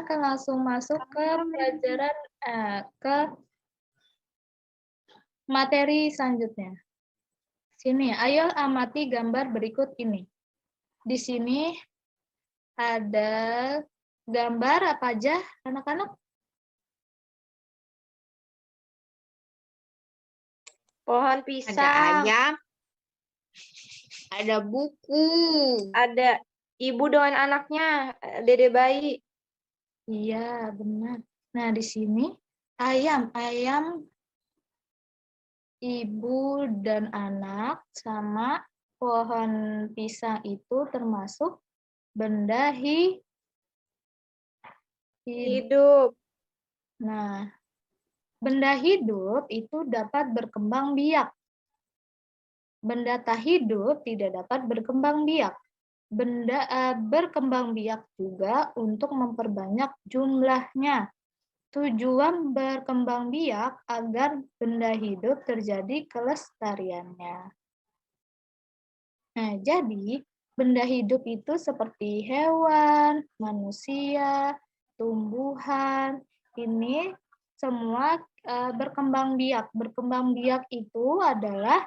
akan langsung masuk ke pelajaran ke materi selanjutnya. Sini, ayo amati gambar berikut ini. Di sini ada gambar apa aja, anak-anak? Pohon Ada pisang. ayam, ada buku. Ada ibu dengan anaknya, dede bayi. Iya, benar. Nah, di sini ayam, ibu dan anak sama pohon pisang itu termasuk benda Hidup. Nah, benda hidup itu dapat berkembang biak. Benda tak hidup tidak dapat berkembang biak. Benda berkembang biak juga untuk memperbanyak jumlahnya. Tujuan berkembang biak agar benda hidup terjadi kelestariannya. Nah, jadi benda hidup itu seperti hewan, manusia, tumbuhan, ini semua berkembang biak. Berkembang biak itu adalah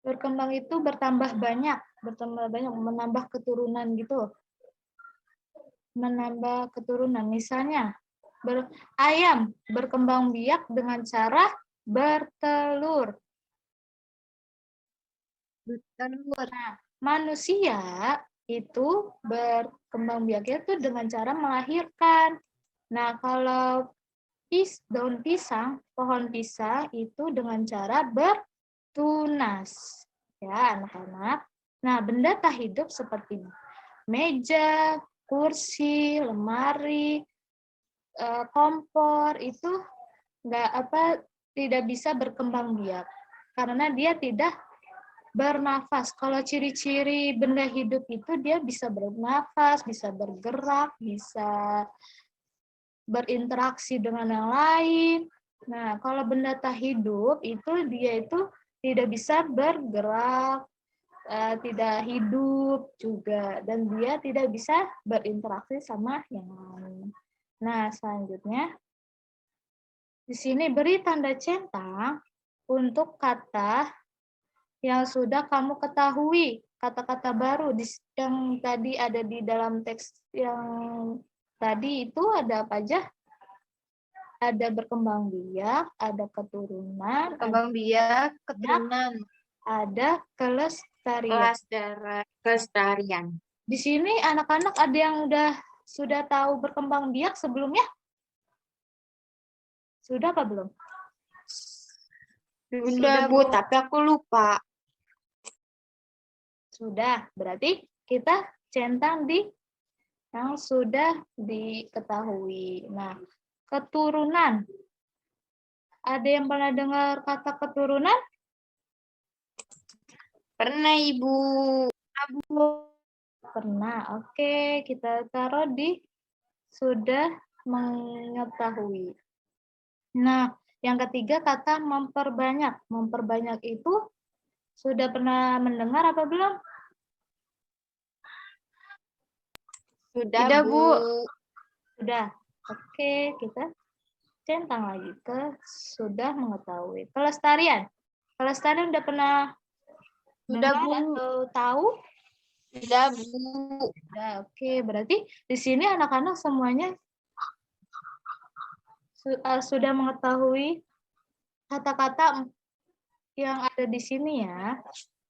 berkembang itu bertambah banyak, menambah keturunan gitu. Menambah keturunan, misalnya ayam berkembang biak dengan cara bertelur. Nah, manusia itu berkembang biaknya itu dengan cara melahirkan. Nah, kalau daun pisang, pohon pisang itu dengan cara bertunas. Ya, anak-anak. Nah, benda tak hidup seperti meja, kursi, lemari, kompor itu tidak bisa berkembang biak karena dia tidak bernafas. Kalau ciri-ciri benda hidup itu dia bisa bernafas, bisa bergerak, bisa berinteraksi dengan yang lain. Nah, kalau benda tak hidup itu dia itu tidak bisa bergerak, tidak hidup juga, dan dia tidak bisa berinteraksi sama yang lain. Nah, selanjutnya di sini beri tanda centang untuk kata yang sudah kamu ketahui, kata-kata baru yang tadi ada di dalam teks yang tadi itu ada apa aja? Ada berkembang biak, ada keturunan, Berkembang biak, keturunan, ada kelestarian. kelestarian. Di sini anak-anak ada yang sudah tahu berkembang biak sebelumnya? Sudah apa belum? Sudah, Bu, tapi aku lupa. Sudah, berarti kita centang di yang sudah diketahui. Nah, keturunan. Ada yang pernah dengar kata keturunan? Pernah, Ibu. Pernah. Oke, kita taruh di sudah mengetahui. Nah, yang ketiga kata memperbanyak. Memperbanyak itu sudah pernah mendengar apa belum? Sudah, Tidak, Bu. Bu. Sudah. Oke, kita centang lagi ke sudah mengetahui. Kelestarian. Kelestarian udah pernah Sudah, dengar Bu. atau tahu? Sudah, Bu. Sudah. Oke, berarti di sini anak-anak semuanya sudah mengetahui kata-kata yang ada di sini ya.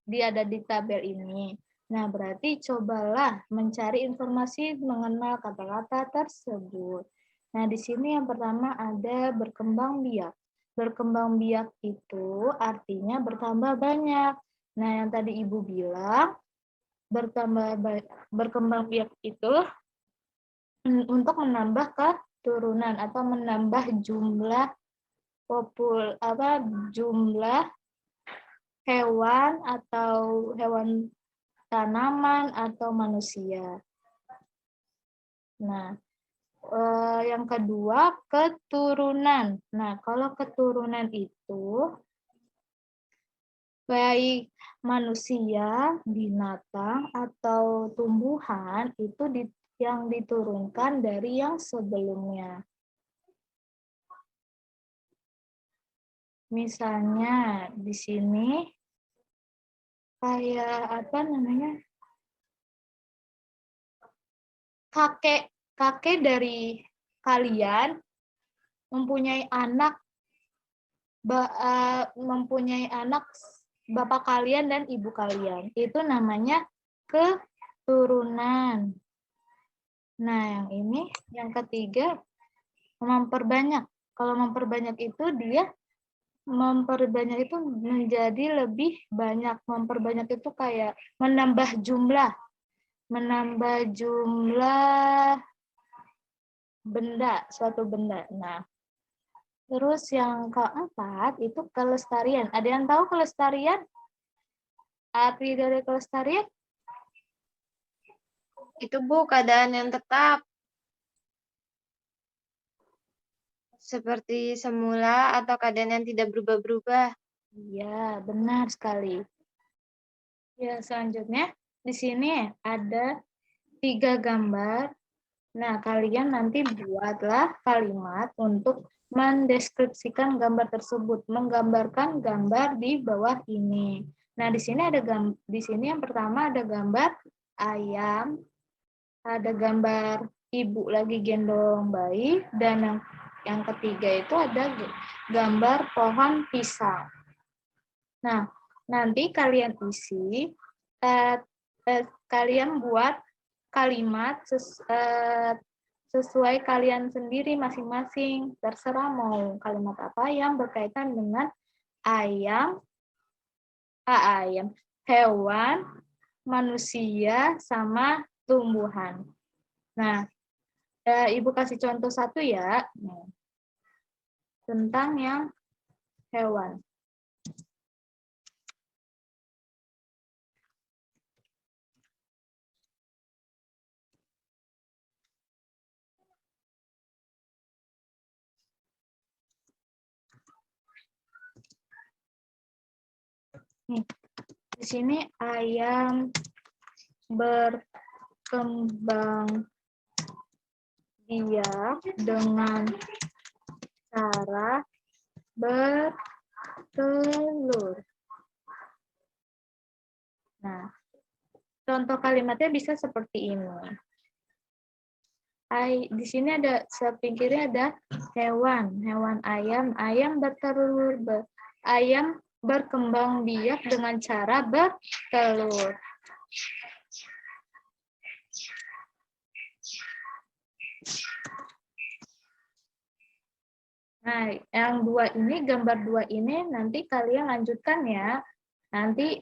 Dia ada di tabel ini. Nah, berarti cobalah mencari informasi mengenal kata-kata tersebut. Nah, di sini yang pertama ada berkembang biak. Berkembang biak itu artinya bertambah banyak. Nah, yang tadi Ibu bilang, berkembang biak itu untuk menambah keturunan atau menambah jumlah jumlah hewan atau hewan tanaman atau manusia. Nah, yang kedua keturunan. Nah, kalau keturunan itu baik manusia, binatang, atau tumbuhan itu yang diturunkan dari yang sebelumnya. Misalnya di sini kayak apa namanya? Kakek dari kalian mempunyai anak bapak kalian dan ibu kalian. Itu namanya keturunan. Nah, yang ini yang ketiga memperbanyak. Kalau memperbanyak itu dia memperbanyak itu menjadi lebih banyak. Memperbanyak itu kayak menambah jumlah benda, suatu benda. Nah, terus yang keempat itu kelestarian. Ada yang tahu kelestarian? Arti dari kelestarian? Itu Bu, keadaan yang tetap. Seperti semula atau keadaan yang tidak berubah-berubah. Iya, benar sekali. Ya, selanjutnya di sini ada 3 gambar. Nah, kalian nanti buatlah kalimat untuk mendeskripsikan gambar tersebut, menggambarkan gambar di bawah ini. Nah, di sini yang pertama ada gambar ayam, ada gambar ibu lagi gendong bayi, dan yang ketiga itu ada gambar pohon pisang. Nah, nanti kalian isi, kalian buat kalimat sesuai kalian sendiri masing-masing. Terserah mau kalimat apa yang berkaitan dengan hewan, manusia, sama tumbuhan. Nah, Ibu kasih contoh satu ya, tentang yang hewan. Nih, di sini ayam berkembang biak dengan cara bertelur. Nah, contoh kalimatnya bisa seperti ini. Di sini ada sepinggirnya ada hewan ayam bertelur, ayam berkembang biak dengan cara bertelur. Nah, yang gambar dua ini nanti kalian lanjutkan ya. Nanti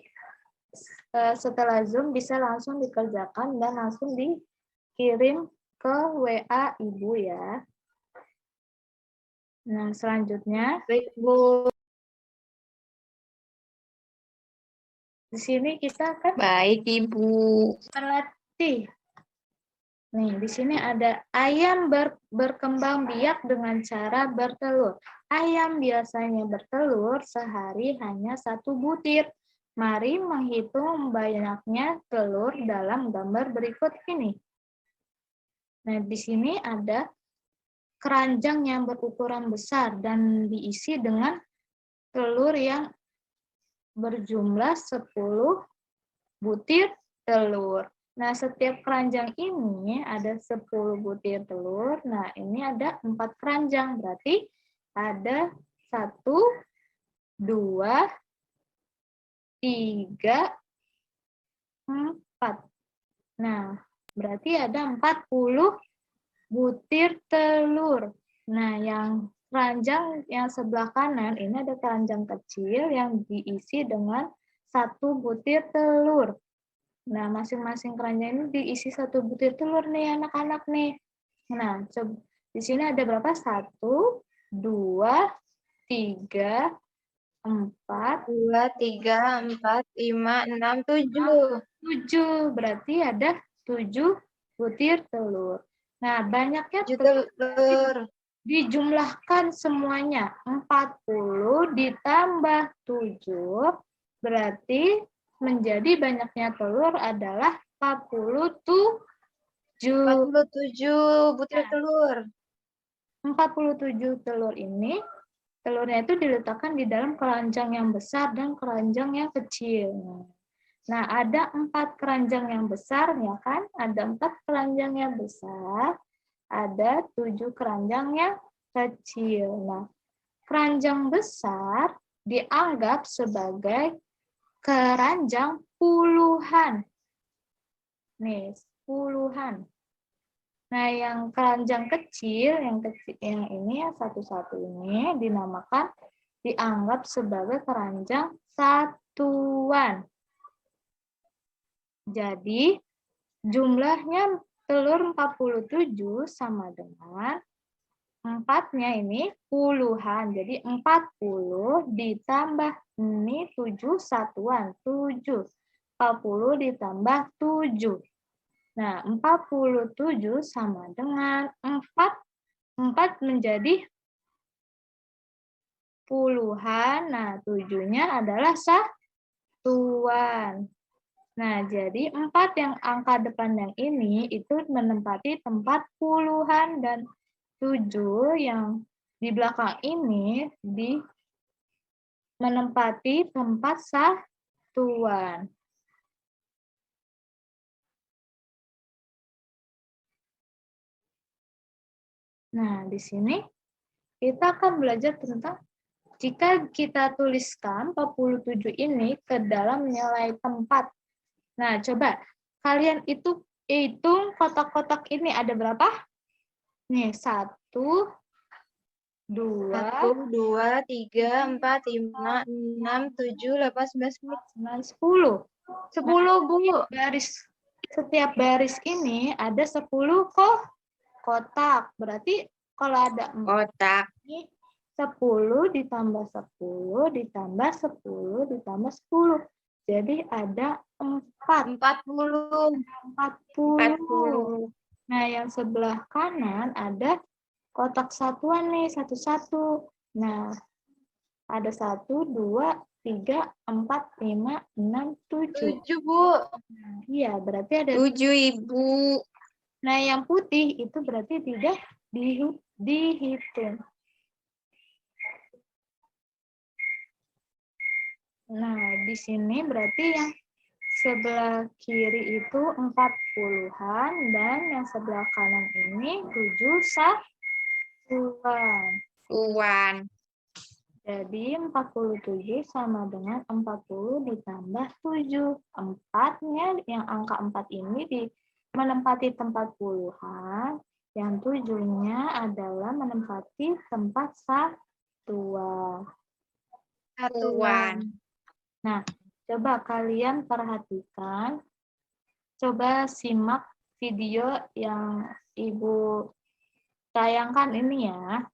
setelah Zoom bisa langsung dikerjakan dan langsung dikirim ke WA Ibu ya. Nah, selanjutnya. Baik, Bu. Di sini kita kan Baik, Ibu. melatih. Nih, di sini ada ayam berkembang biak dengan cara bertelur. Ayam biasanya bertelur sehari hanya 1 butir. Mari menghitung banyaknya telur dalam gambar berikut ini. Nah, di sini ada keranjang yang berukuran besar dan diisi dengan telur yang berjumlah 10 butir telur. Nah, setiap keranjang ini ada 10 butir telur. Nah, ini ada 4 keranjang. Berarti ada 1, 2, 3, 4. Nah, berarti ada 40 butir telur. Nah, yang keranjang yang sebelah kanan ini ada keranjang kecil yang diisi dengan 1 butir telur. Nah, masing-masing keranjang ini diisi 1 butir telur nih anak-anak nih. Nah, di sini ada berapa? 1, 2, 3, 4, 2, 3, 4, 5, 6, 7. 7. Berarti ada 7 butir telur. Nah, banyaknya 7 telur. dijumlahkan semuanya. 40 ditambah 7 Berarti menjadi banyaknya telur adalah 47. 47 butir telur. 47 telur ini, telurnya itu diletakkan di dalam keranjang yang besar dan keranjang yang kecil. Nah, ada 4 keranjang yang besar, ya kan? Ada 4 keranjang yang besar, ada 7 keranjang yang kecil. Nah, keranjang besar dianggap sebagai keranjang puluhan. Nih, puluhan. Nah, yang keranjang kecil, yang ini, yang satu-satu ini dianggap sebagai keranjang satuan. Jadi, jumlahnya telur 47 sama dengan 4-nya ini puluhan. Jadi, 40 ditambah ini 7 satuan, 7. 40 ditambah 7. Nah, 47 sama dengan 4. 4 menjadi puluhan. Nah, 7-nya adalah satuan. Nah, jadi 4 yang angka depan yang ini itu menempati tempat puluhan dan 7 yang di belakang ini menempati tempat satuan. Nah, di sini kita akan belajar tentang jika kita tuliskan 47 ini ke dalam nilai tempat. Nah, coba kalian itu hitung kotak-kotak ini ada berapa? Nih, 1, 2, 1, 2, 3, 4, 5, 6, 7, 8, 9, 10. 10. 10, Bu. Setiap baris ini ada 10 kotak. Berarti kalau ada 4 Kotak. ini 10 ditambah 10 ditambah 10 ditambah 10. Jadi ada 40. 40. Nah, yang sebelah kanan ada kotak satuan nih, satu-satu. Nah, ada 1, 2, 3, 4, 5, 6, 7. 7, Bu. Iya, berarti ada 7, Ibu. Nah, yang putih itu berarti tidak dihitung. Nah, di sini berarti yang sebelah kiri itu 40-an dan yang sebelah kanan ini 7 satuan. Uwan. Jadi 47 sama dengan 40 ditambah 7. 4-nya, yang angka 4 ini menempati tempat puluhan, yang 7-nya adalah menempati tempat satuan. Satuan. Nah, coba kalian perhatikan, coba simak video yang Ibu tayangkan ini ya.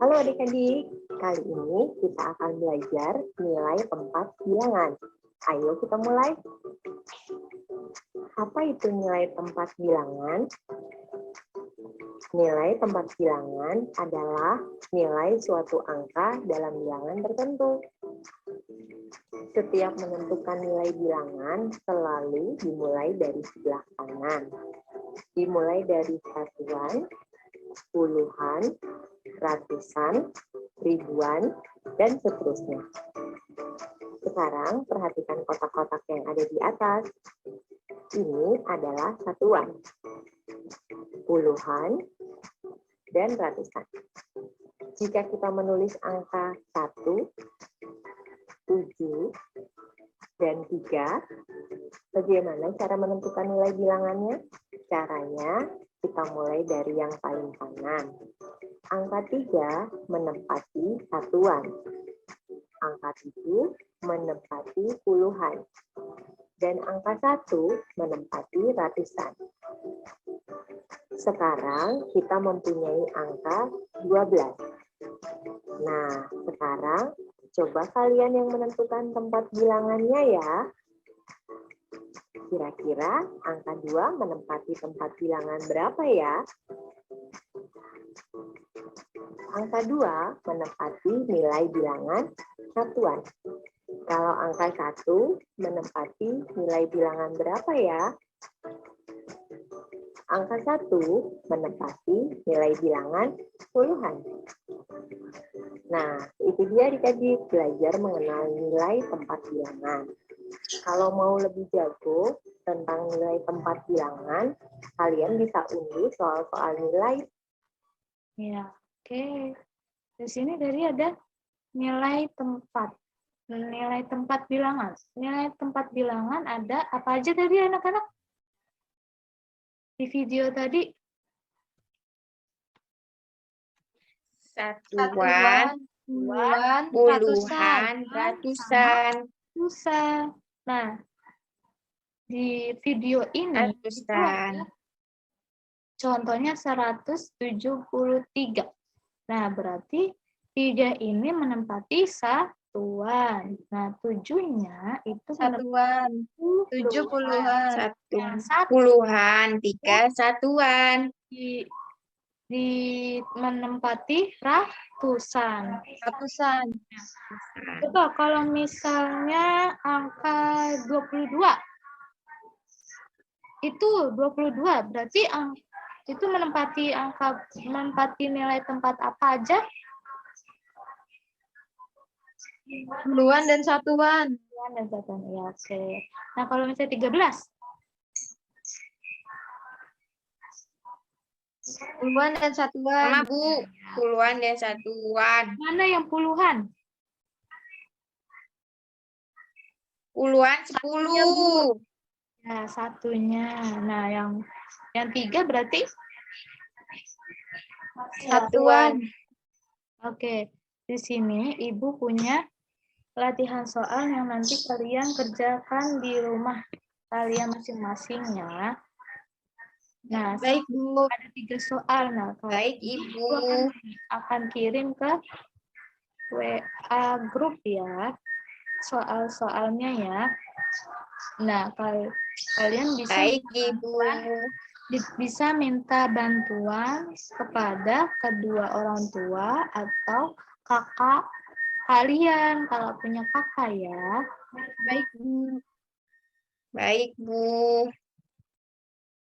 Halo adik-adik, kali ini kita akan belajar nilai tempat bilangan. Ayo kita mulai. Apa itu nilai tempat bilangan? Nilai tempat bilangan adalah nilai suatu angka dalam bilangan tertentu. Setiap menentukan nilai bilangan selalu dimulai dari sebelah kanan. Dimulai dari satuan, puluhan, ratusan, ribuan, dan seterusnya. Sekarang perhatikan kotak-kotak yang ada di atas. Ini adalah satuan, puluhan, dan ratusan. Jika kita menulis angka 1, 7, dan 3, bagaimana cara menentukan nilai bilangannya? Caranya, kita mulai dari yang paling kanan. Angka 3 menempati satuan. Angka 7 menempati puluhan. Dan angka 1 menempati ratusan. Sekarang kita mempunyai angka 12. Nah, sekarang coba kalian yang menentukan tempat bilangannya ya. Kira-kira angka 2 menempati tempat bilangan berapa ya? Angka 2 menempati nilai bilangan satuan. Kalau angka 1 menempati nilai bilangan berapa ya? Angka 1 menempati nilai bilangan puluhan. Nah, itu dia adik-adik, belajar mengenal nilai tempat bilangan. Kalau mau lebih jago tentang nilai tempat bilangan, kalian bisa undi soal-soal nilai. Ya, oke. Di sini dari ada nilai tempat. Nilai tempat bilangan. Nilai tempat bilangan ada apa aja tadi anak-anak? Di video tadi Satuan, Puluhan, puluhan, ratusan, ratusan. Nah, di video ini itu ratusan. ada contohnya 173. Nah, berarti 3 ini menempati satuan. Nah, 7-nya itu satuan, 7 puluhan, Satu Yang satu puluhan, 3 satuan. di menempati ratusan. ratusan, Coba kalau misalnya angka 22. Itu 22 berarti itu menempati nilai tempat apa aja? puluhan dan satuan, Dan satuan. Ya, oke. Nah, kalau misalnya 13. puluhan dan satuan, Sama Bu, puluhan dan satuan. Mana yang puluhan? Puluhan 10. Ya, satunya. Nah, yang 3 berarti satuan, Oke. Di sini Ibu punya latihan soal yang nanti kalian kerjakan di rumah kalian masing-masing ya. Nah, baik Bu, ada 3 soal. Nah, kalau Baik Ibu Ibu. akan kirim ke WA grup ya, soal-soalnya ya. Nah, kalian Baik Ibu. bisa minta bantuan kepada kedua orang tua atau kakak kalian kalau punya kakak ya. baik Bu. Baik Bu.